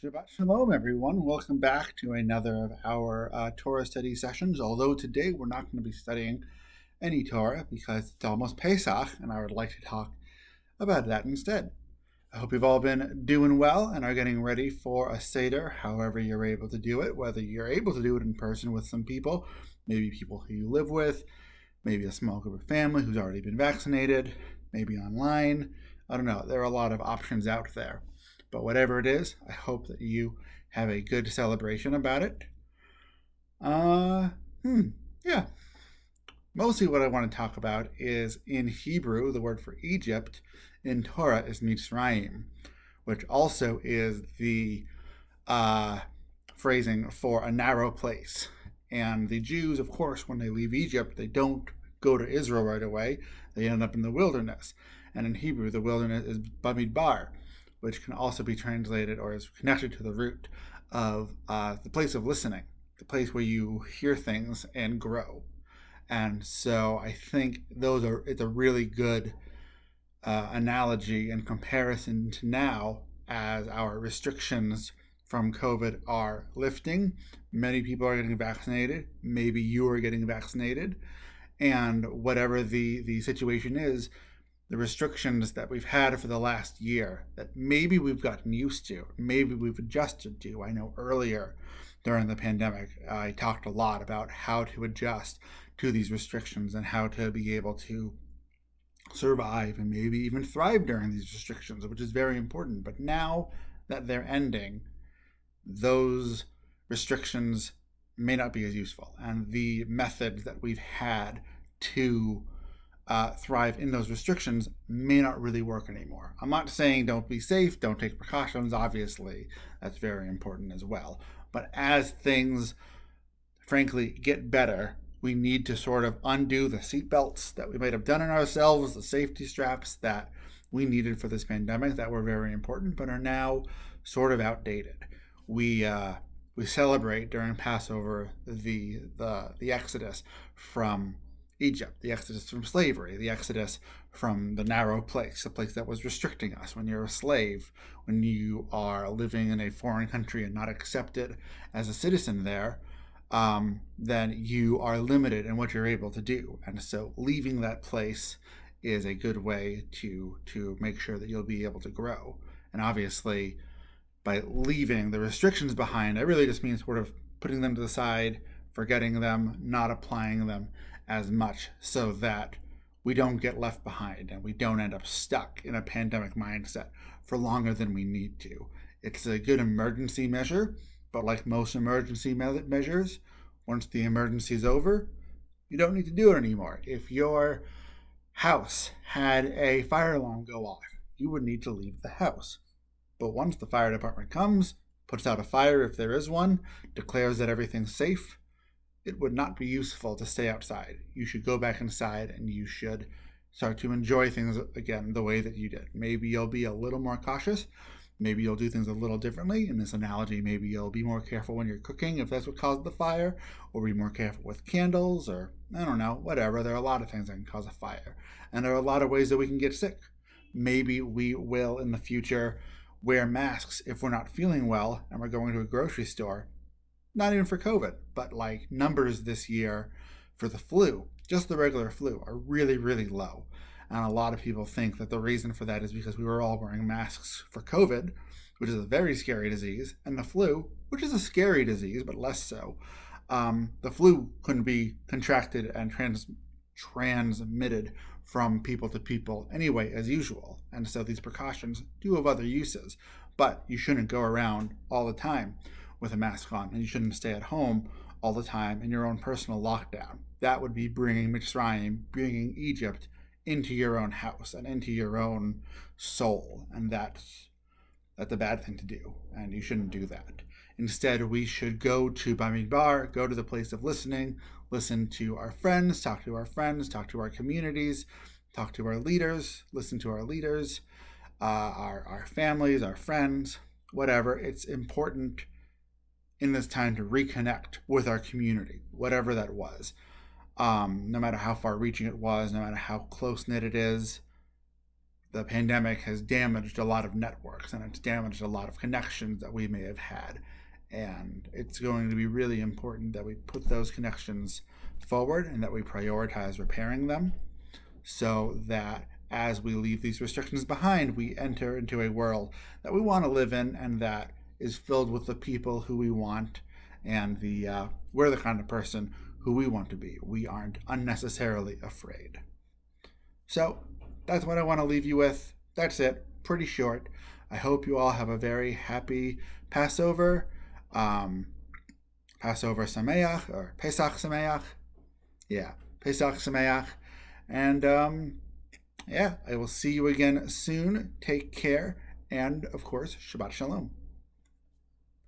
Shabbat Shalom, everyone. Welcome back to another of our Torah study sessions. Although today we're not going to be studying any Torah because it's almost Pesach, and I would like to talk about that instead. I hope you've all been doing well and are getting ready for a Seder, however you're able to do it, whether you're able to do it in person with some people, maybe people who you live with, maybe a small group of family who's already been vaccinated, maybe online. I don't know. There are a lot of options out there. But whatever it is, I hope that you have a good celebration about it. Yeah. Mostly what I want to talk about is in Hebrew, the word for Egypt in Torah is Mitzrayim, which also is the phrasing for a narrow place. And the Jews, of course, when they leave Egypt, they don't go to Israel right away. They end up in the wilderness. And in Hebrew, the wilderness is Bamidbar, which can also be translated or is connected to the root of the place of listening, the place where you hear things and grow. And so I think it's a really good analogy and comparison to now as our restrictions from COVID are lifting. Many people are getting vaccinated. Maybe you are getting vaccinated. And whatever the situation is, the restrictions that we've had for the last year that maybe we've gotten used to, maybe we've adjusted to. I know earlier during the pandemic, I talked a lot about how to adjust to these restrictions and how to be able to survive and maybe even thrive during these restrictions, which is very important. But now that they're ending, those restrictions may not be as useful. And the methods that we've had to thrive in those restrictions may not really work anymore. I'm not saying don't be safe, don't take precautions. Obviously, that's very important as well. But as things, frankly, get better, we need to sort of undo the seatbelts that we might have done on ourselves, the safety straps that we needed for this pandemic that were very important, but are now sort of outdated. We celebrate during Passover the exodus from Egypt, the exodus from slavery, the exodus from the narrow place, a place that was restricting us. When you're a slave, when you are living in a foreign country and not accepted as a citizen there, then you are limited in what you're able to do. And so leaving that place is a good way to make sure that you'll be able to grow. And obviously, by leaving the restrictions behind, it really just means sort of putting them to the side, forgetting them, not applying them as much so that we don't get left behind and we don't end up stuck in a pandemic mindset for longer than we need to. It's a good emergency measure, but like most emergency measures, once the emergency is over, you don't need to do it anymore. If your house had a fire alarm go off, you would need to leave the house. But once the fire department comes, puts out a fire if there is one, declares that everything's safe, it would not be useful to stay outside. You should go back inside and you should start to enjoy things again the way that you did. Maybe you'll be a little more cautious. Maybe you'll do things a little differently. In this analogy, maybe you'll be more careful when you're cooking if that's what caused the fire, or be more careful with candles, or I don't know, whatever. There are a lot of things that can cause a fire. And there are a lot of ways that we can get sick. Maybe we will in the future wear masks if we're not feeling well and we're going to a grocery store. Not even for COVID, but like numbers this year for the flu, just the regular flu, are really, really low. And a lot of people think that the reason for that is because we were all wearing masks for COVID, which is a very scary disease, and the flu, which is a scary disease, but less so. The flu couldn't be contracted and transmitted from people to people anyway, as usual. And so these precautions do have other uses, but you shouldn't go around all the time with a mask on, and you shouldn't stay at home all the time in your own personal lockdown. That would be bringing Mitzrayim, bringing Egypt into your own house and into your own soul, and that's a bad thing to do, and you shouldn't do that. Instead, we should go to Bamidbar, go to the place of listening, listen to our friends, talk to our communities, talk to our leaders, listen to our leaders, our families, our friends, whatever. It's important in this time to reconnect with our community, whatever that was. No matter how far reaching it was, no matter how close knit it is, the pandemic has damaged a lot of networks, and it's damaged a lot of connections that we may have had. And it's going to be really important that we put those connections forward and that we prioritize repairing them, so that as we leave these restrictions behind, we enter into a world that we want to live in and that is filled with the people who we want, and we're the kind of person who we want to be. We aren't unnecessarily afraid. So that's what I want to leave you with. That's it. Pretty short. I hope you all have a very happy Passover. Passover Sameach, or Pesach Sameach. Yeah, Pesach Sameach. And I will see you again soon. Take care. And of course, Shabbat Shalom.